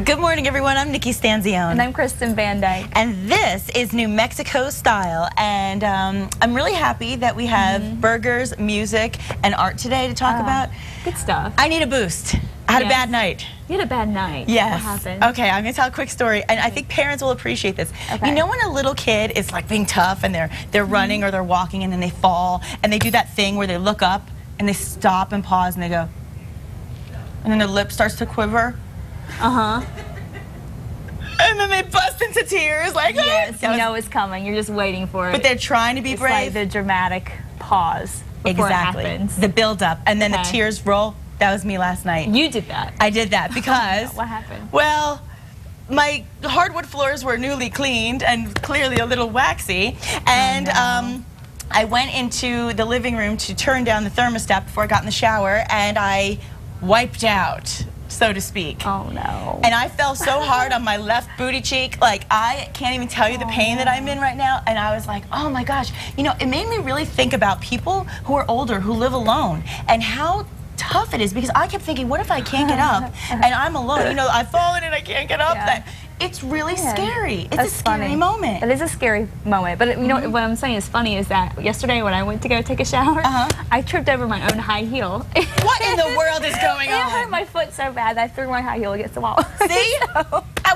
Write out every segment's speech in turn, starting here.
Good morning, everyone. I'm Nikki Stanzione. And I'm Kristen Van Dyke. And this is New Mexico Style. And I'm really happy that we have burgers, music, and art today to talk about. Good stuff. I need a boost. I had a bad night. You had a bad night. Yes. What happened? Okay, I'm going to tell a quick story, and I think parents will appreciate this. Okay. You know when a little kid is like being tough and they're running or they're walking and then they fall and they do that thing where they look up and they stop and pause and they go, and then their lip starts to quiver? Uh-huh. And then they bust into tears like, yes, you know it's coming. You're just waiting for it. But they're trying to be it's brave. Like the dramatic pause before Exactly. it happens. The build up and then the tears roll. That was me last night. You did that. I did that because What happened? Well, my hardwood floors were newly cleaned and clearly a little waxy, and I went into the living room to turn down the thermostat before I got in the shower, and I wiped out, so to speak. Oh no. And I fell so hard on my left booty cheek, like I can't even tell you the pain that I'm in right now. And I was like, oh my gosh. You know, it made me really think about people who are older, who live alone, and how tough it is, because I kept thinking, what if I can't get up and I'm alone? You know, I've fallen and I can't get up. It's really scary. It's a scary moment. It is a scary moment. But you know what I'm saying is funny is that yesterday when I went to go take a shower, I tripped over my own high heel. What in the world is going on? It hurt my foot so bad that I threw my high heel against the wall. See?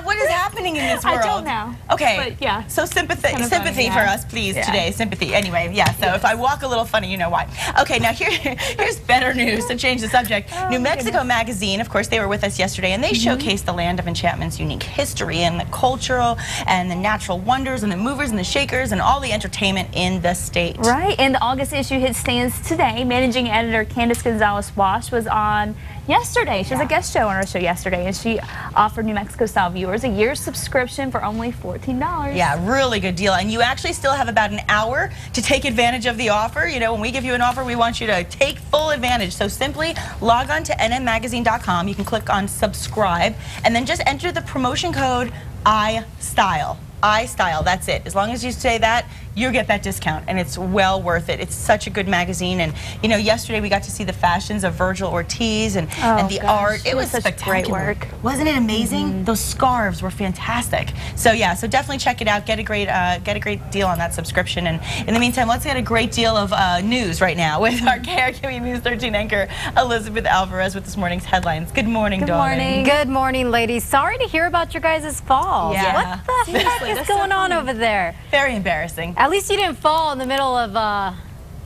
What is happening in this world? I don't know. Okay. But yeah. So sympathy for us, please, today. Sympathy. Anyway, yeah. So if I walk a little funny, you know why. Okay, now here's better news to change the subject. New Mexico Magazine, of course, they were with us yesterday, and they showcased the Land of Enchantment's unique history and the cultural and the natural wonders and the movers and the shakers and all the entertainment in the state. Right, and the August issue hit stands today. Managing editor Candice Gonzalez-Wash was on yesterday. She was a guest show on our show yesterday, and she offered New Mexico Style viewers a year's subscription for only $14. Yeah, really good deal. And you actually still have about an hour to take advantage of the offer. You know, when we give you an offer, we want you to take full advantage. So simply log on to nmmagazine.com. You can click on subscribe, and then just enter the promotion code iStyle. iStyle, that's it. As long as you say that, you get that discount, and it's well worth it. It's such a good magazine, and you know, yesterday we got to see the fashions of Virgil Ortiz and the art. It was such great work. Wasn't it amazing? Those scarves were fantastic. So yeah, so definitely check it out. Get a great deal on that subscription. And in the meantime, let's get a great deal of news right now with our KRQE News 13 anchor Elizabeth Alvarez with this morning's headlines. Good morning, darling. Good morning, ladies. Sorry to hear about your guys' fall. Yeah. What the heck is going on over there? Very embarrassing. At least you didn't fall in the middle of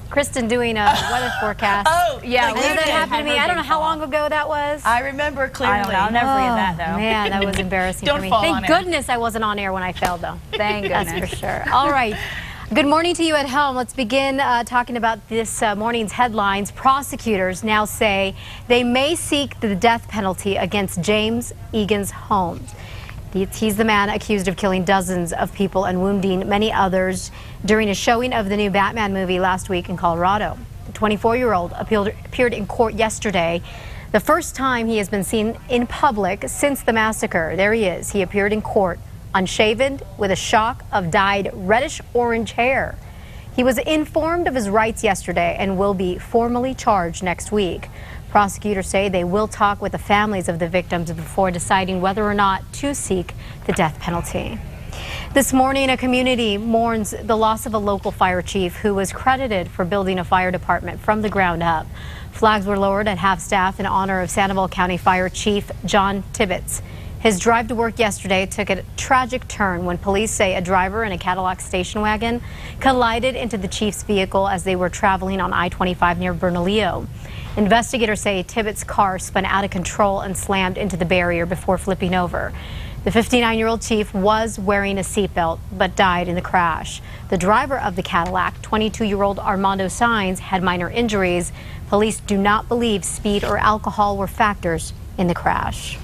Kristen doing a weather forecast. Oh, yeah. Like, that happened to me. I don't know how long ago that was. I remember clearly. I don't know. I'll never forget that, though. Man, that was embarrassing for me. Thank goodness I wasn't on air when I fell, though. Thank goodness. That's for sure. All right. Good morning to you at home. Let's begin talking about this morning's headlines. Prosecutors now say they may seek the death penalty against James Egan's Holmes. He's the man accused of killing dozens of people and wounding many others during a showing of the new Batman movie last week in Colorado. The 24-year-old appeared in court yesterday, the first time he has been seen in public since the massacre. There he is. He appeared in court unshaven with a shock of dyed reddish-orange hair. He was informed of his rights yesterday and will be formally charged next week. Prosecutors say they will talk with the families of the victims before deciding whether or not to seek the death penalty. This morning, a community mourns the loss of a local fire chief who was credited for building a fire department from the ground up. Flags were lowered at half-staff in honor of Sandoval County Fire Chief John Tibbetts. His drive to work yesterday took a tragic turn when police say a driver in a Cadillac station wagon collided into the chief's vehicle as they were traveling on I-25 near Bernalillo. Investigators say Tibbetts' car spun out of control and slammed into the barrier before flipping over. The 59-year-old chief was wearing a seatbelt but died in the crash. The driver of the Cadillac, 22-year-old Armando Saenz, had minor injuries. Police do not believe speed or alcohol were factors in the crash.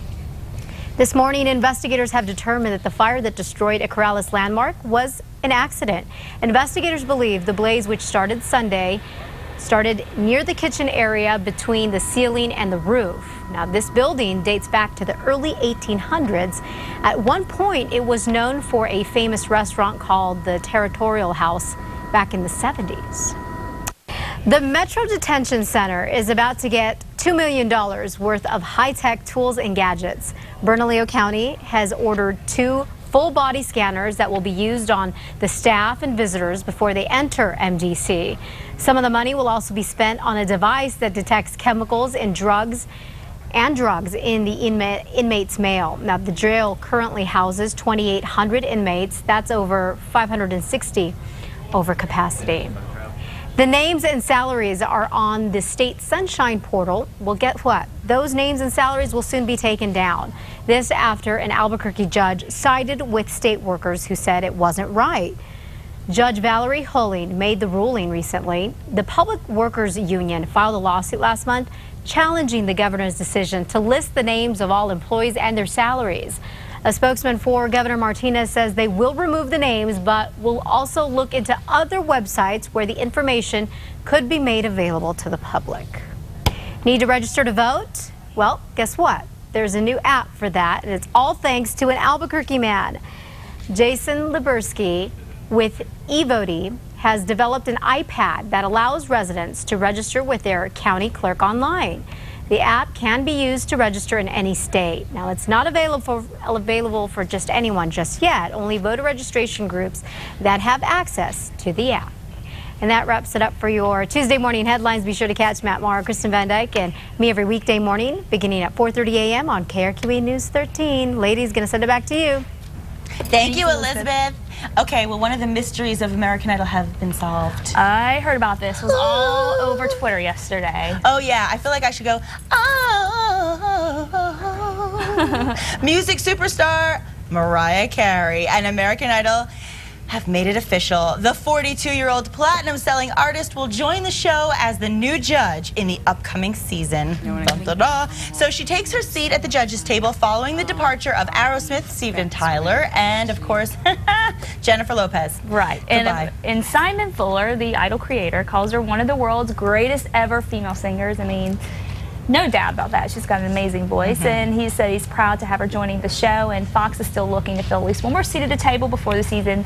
This morning, investigators have determined that the fire that destroyed a Corrales landmark was an accident. Investigators believe the blaze, which started Sunday, started near the kitchen area between the ceiling and the roof. Now, this building dates back to the early 1800s. At one point, it was known for a famous restaurant called the Territorial House back in the 70s. The Metro Detention Center is about to get $2 million worth of high-tech tools and gadgets. Bernalillo County has ordered 2 full-body scanners that will be used on the staff and visitors before they enter MDC. Some of the money will also be spent on a device that detects chemicals and drugs in the inmates' mail. Now, the jail currently houses 2,800 inmates. That's over 560 over capacity. The names and salaries are on the state Sunshine portal. Well, guess what? Those names and salaries will soon be taken down. This after an Albuquerque judge sided with state workers who said it wasn't right. Judge Valerie Hulling made the ruling recently. The Public Workers Union filed a lawsuit last month challenging the governor's decision to list the names of all employees and their salaries. A spokesman for Governor Martinez says they will remove the names, but will also look into other websites where the information could be made available to the public. Need to register to vote? Well, guess what? There's a new app for that, and it's all thanks to an Albuquerque man. Jason Libersky with eVoti has developed an iPad that allows residents to register with their county clerk online. The app can be used to register in any state. Now, it's not available for just anyone just yet, only voter registration groups that have access to the app. And that wraps it up for your Tuesday morning headlines. Be sure to catch Matt Maher, Kristen Van Dyke, and me every weekday morning beginning at 4:30 a.m. on KRQE News 13. Ladies, going to send it back to you. Thank you, Elizabeth. Okay, well, one of the mysteries of American Idol have been solved. I heard about this. It was all over Twitter yesterday. Oh, yeah. I feel like I should go, oh. Music superstar Mariah Carey and American Idol have made it official. The 42-year-old platinum-selling artist will join the show as the new judge in the upcoming season. Dun, dun, dun. So she takes her seat at the judges' table following the departure of Aerosmith, Steven Tyler, and, of course, Jennifer Lopez. Right. And Simon Fuller, the Idol creator, calls her one of the world's greatest ever female singers. I mean, no doubt about that. She's got an amazing voice, and he said he's proud to have her joining the show, and Fox is still looking to fill at least one more seat at the table before the season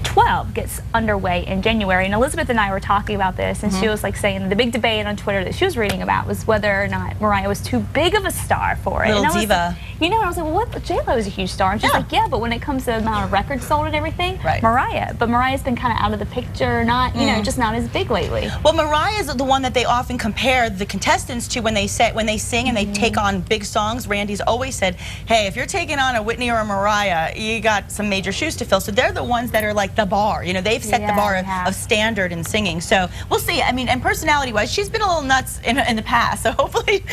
12 gets underway in January. And Elizabeth and I were talking about this, and she was like saying the big debate on Twitter that she was reading about was whether or not Mariah was too big of a star for it. Little and diva. You know, I was like, well, what? J-Lo is a huge star. And she's like, yeah, but when it comes to the amount of records sold and everything, Mariah. But Mariah's been kind of out of the picture, not, you know, just not as big lately. Well, Mariah is the one that they often compare the contestants to when they sing and they take on big songs. Randy's always said, hey, if you're taking on a Whitney or a Mariah, you got some major shoes to fill. So they're the ones that are like the bar. You know, they've set the bar of standard in singing. So we'll see. I mean, and personality-wise, she's been a little nuts in the past. So hopefully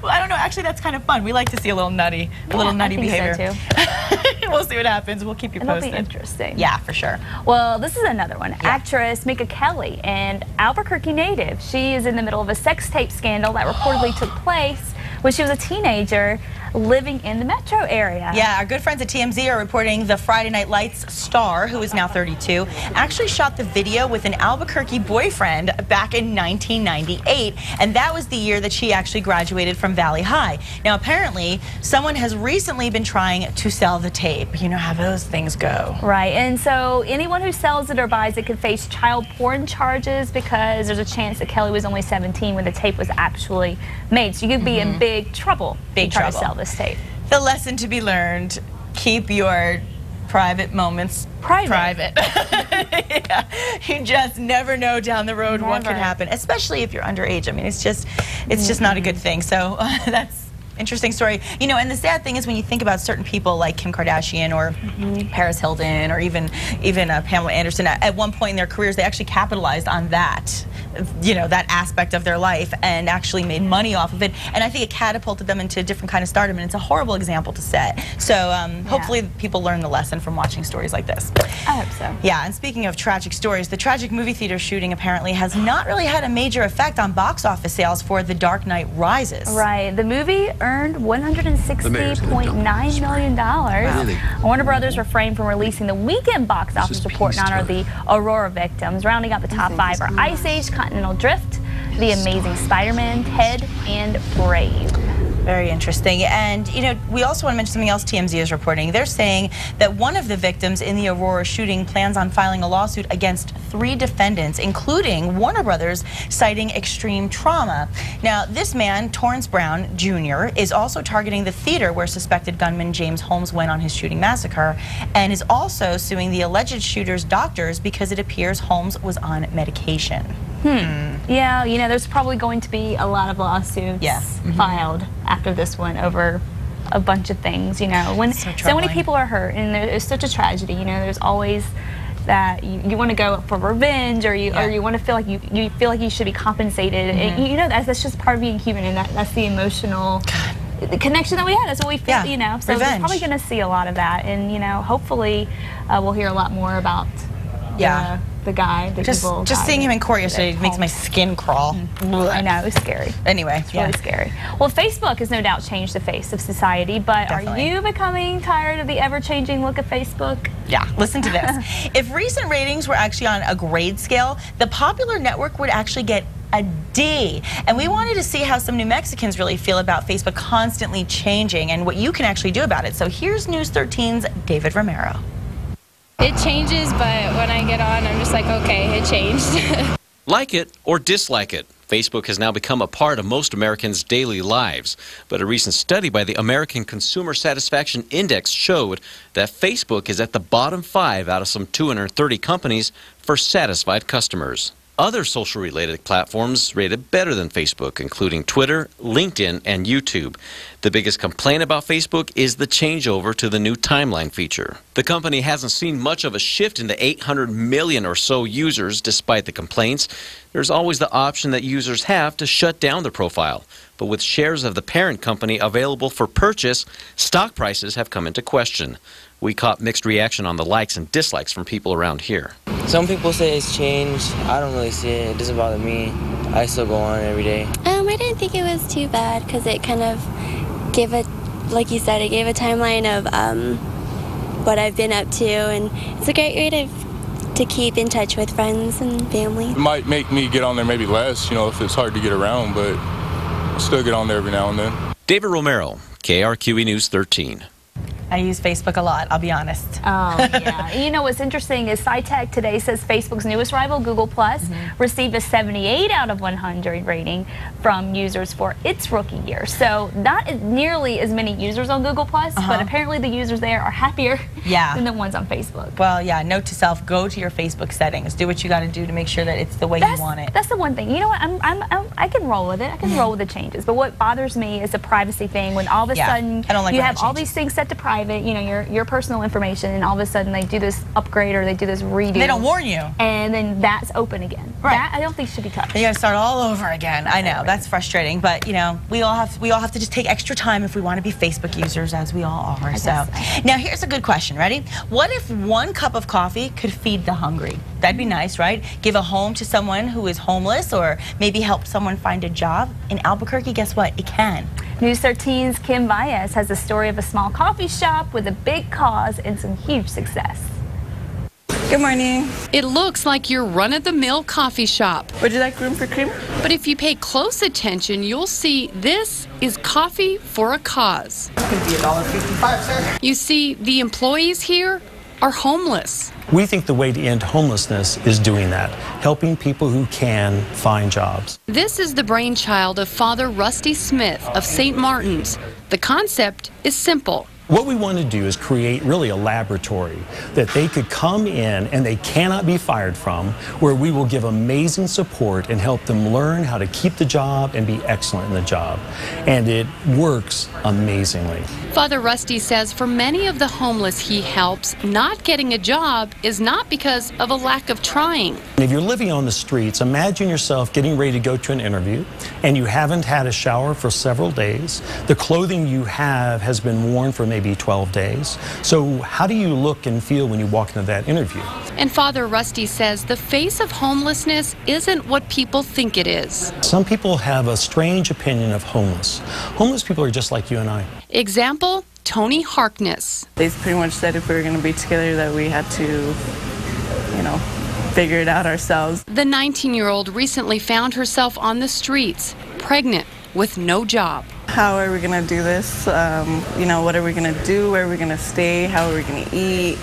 well, I don't know. Actually, that's kind of fun. We like to see a little nutty, nutty behavior. So too. We'll see what happens. We'll keep you posted. It'll be interesting. Yeah, for sure. Well, this is another one. Actress Mika Kelly, and Albuquerque native. She is in the middle of a sex tape scandal that reportedly took place when she was a teenager living in the metro area. Yeah, our good friends at TMZ are reporting the Friday Night Lights star, who is now 32, actually shot the video with an Albuquerque boyfriend back in 1998, and that was the year that she actually graduated from Valley High. Now, apparently, someone has recently been trying to sell the tape. You know how those things go. Right, and so anyone who sells it or buys it could face child porn charges because there's a chance that Kelly was only 17 when the tape was actually made. So you could be in big trouble. Big trouble. To sell this tape. The lesson to be learned: keep your private moments private. Yeah. You just never know down the road what could happen, especially if you're underage. I mean, it's just not a good thing. So that's interesting story. You know, and the sad thing is when you think about certain people like Kim Kardashian or Paris Hilton or even Pamela Anderson, at one point in their careers, they actually capitalized on that, you know, that aspect of their life and actually made money off of it. And I think it catapulted them into a different kind of stardom, and it's a horrible example to set. So hopefully people learn the lesson from watching stories like this. I hope so. Yeah, and speaking of tragic stories, the tragic movie theater shooting apparently has not really had a major effect on box office sales for The Dark Knight Rises. Right. The movie earned $160.9 million. Wow. Warner Brothers refrained from releasing the weekend box office report in honor of the Aurora victims. Rounding out the top 5 are Ice Age, Continental Drift, The Amazing Spider-Man, Ted, and Brave. Very interesting. And, you know, we also want to mention something else TMZ is reporting. They're saying that one of the victims in the Aurora shooting plans on filing a lawsuit against 3 defendants, including Warner Brothers, citing extreme trauma. Now, this man, Torrance Brown Jr., is also targeting the theater where suspected gunman James Holmes went on his shooting massacre, and is also suing the alleged shooter's doctors because it appears Holmes was on medication. Yeah, you know, there's probably going to be a lot of lawsuits filed after this one over a bunch of things, you know. When so many people are hurt and there's such a tragedy, you know, there's always that you want to go for revenge, or you want to feel like you feel like you should be compensated. And, you know, that's just part of being human, and that's the emotional the connection that we had. That's what we feel, you know. So we're probably going to see a lot of that, and, you know, hopefully we'll hear a lot more about the guy, just seeing him in court yesterday makes my skin crawl. I know, it was scary. Anyway, it's really scary. Well, Facebook has no doubt changed the face of society, but are you becoming tired of the ever-changing look of Facebook? Yeah, listen to this. If recent ratings were actually on a grade scale, the popular network would actually get a D. And we wanted to see how some New Mexicans really feel about Facebook constantly changing and what you can actually do about it. So here's News 13's David Romero. It changes, but when I get on, I'm just like, okay, it changed. Like it or dislike it, Facebook has now become a part of most Americans' daily lives. But a recent study by the American Consumer Satisfaction Index showed that Facebook is at the bottom 5 out of some 230 companies for satisfied customers. Other social-related platforms rated better than Facebook, including Twitter, LinkedIn, and YouTube. The biggest complaint about Facebook is the changeover to the new timeline feature. The company hasn't seen much of a shift in the 800 million or so users despite the complaints. There's always the option that users have to shut down their profile. But with shares of the parent company available for purchase, stock prices have come into question. We caught mixed reaction on the likes and dislikes from people around here. Some people say it's changed. I don't really see it. It doesn't bother me. I still go on every day. I didn't think it was too bad because it kind of gave a, like you said, it gave a timeline of what I've been up to, and it's a great way to keep in touch with friends and family. It might make me get on there maybe less, you know, if it's hard to get around, but I still get on there every now and then. David Romero, KRQE News 13. I use Facebook a lot, I'll be honest. Oh, yeah. You know, what's interesting is SciTech today says Facebook's newest rival, Google Plus, received a 78 out of 100 rating from users for its rookie year. So not nearly as many users on Google Plus, but apparently the users there are happier than the ones on Facebook. Well, yeah, note to self, go to your Facebook settings. Do what you got to do to make sure that it's the way you want it. That's the one thing. You know what? I can roll with it. I can roll with the changes. But what bothers me is the privacy thing. When all of a sudden you have all these things set to private, you know, your personal information, and all of a sudden they do this upgrade or they do this redo. They don't warn you. And then that's open again. Right. That I don't think should be touched. You got to start all over again. I know, that's frustrating, but you know, we all have to just take extra time if we want to be Facebook users, as we all are. So now here's a good question. Ready? What if 1 cup of coffee could feed the hungry? That'd be nice, right? Give a home to someone who is homeless, or maybe help someone find a job. In Albuquerque, guess what? It can. News 13's Kim Baez has a story of a small coffee shop with a big cause and some huge success. Good morning. It looks like your run-of-the-mill coffee shop. Would you like room for cream? But if you pay close attention, you'll see this is coffee for a cause. It's going to be $1.55, sir. You see, the employees here are homeless. We think the way to end homelessness is doing that, helping people who can find jobs. This is the brainchild of Father Rusty Smith of St. Martin's. The concept is simple. What we want to do is create really a laboratory that they could come in and they cannot be fired from, where we will give amazing support and help them learn how to keep the job and be excellent in the job. And it works amazingly. Father Rusty says for many of the homeless he helps, not getting a job is not because of a lack of trying. If you're living on the streets, imagine yourself getting ready to go to an interview and you haven't had a shower for several days. The clothing you have has been worn for maybe 12 days. So how do you look and feel when you walk into that interview? And Father Rusty says the face of homelessness isn't what people think it is. Some people have a strange opinion of homeless. Homeless people are just like you and I. Example, Tony Harkness. They pretty much said if we were going to be together that we had to, you know, figure it out ourselves. The 19-year-old recently found herself on the streets, pregnant with no job. How are we going to do this? You know, what are we going to do? Where are we going to stay? How are we going to eat?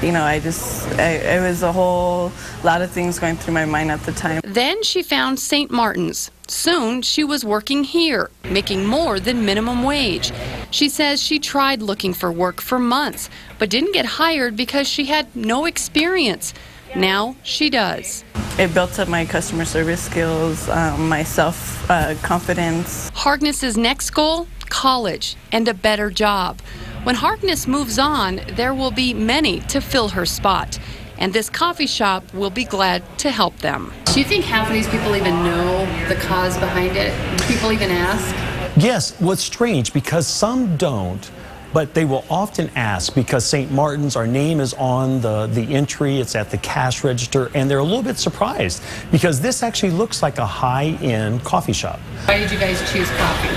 You know, it was a whole lot of things going through my mind at the time. Then she found St. Martin's. Soon she was working here, making more than minimum wage. She says she tried looking for work for months, but didn't get hired because she had no experience. Now she does. It built up my customer service skills, my self-confidence. Harkness's next goal? College and a better job. When Harkness moves on, there will be many to fill her spot, and this coffee shop will be glad to help them. Do you think half of these people even know the cause behind it? Do people even ask? Yes, what's strange, because some don't, but they will often ask because St. Martin's, our name is on the entry, it's at the cash register, and they're a little bit surprised because this actually looks like a high-end coffee shop. Why did you guys choose coffee?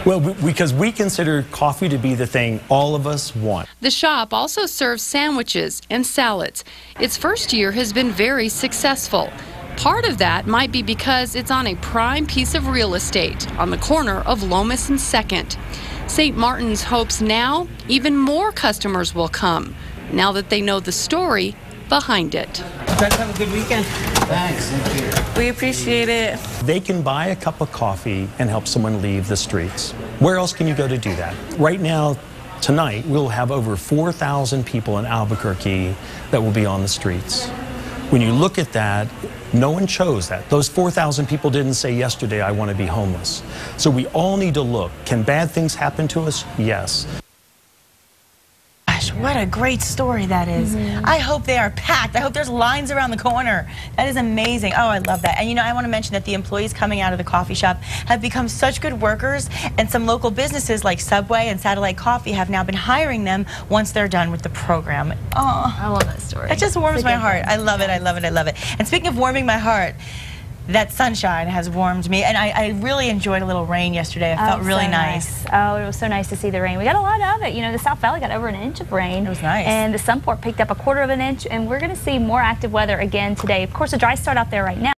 Well, because we consider coffee to be the thing all of us want. The shop also serves sandwiches and salads. Its first year has been very successful. Part of that might be because it's on a prime piece of real estate on the corner of Lomas and 2nd. St. Martin's hopes now even more customers will come, now that they know the story behind it. You guys have a good weekend. Thanks. Thank you. We appreciate it. They can buy a cup of coffee and help someone leave the streets. Where else can you go to do that? Right now, tonight, we'll have over 4,000 people in Albuquerque that will be on the streets. When you look at that, no one chose that. Those 4,000 people didn't say yesterday, I want to be homeless. So we all need to look. Can bad things happen to us? Yes. Gosh, what a great story that is. I hope they are packed. I hope there's lines around the corner. That is amazing. Oh, I love that. And you know, I want to mention that the employees coming out of the coffee shop have become such good workers, and some local businesses like Subway and Satellite Coffee have now been hiring them once they're done with the program. Oh, I love that story. It just warms my heart. I love it. I love it. I love it. And speaking of warming my heart, that sunshine has warmed me, and I really enjoyed a little rain yesterday. It felt really nice. Oh, it was so nice to see the rain. We got a lot of it. You know, the South Valley got over an inch of rain. It was nice. And the Sunport picked up a quarter of an inch, and we're going to see more active weather again today. Of course, a dry start out there right now.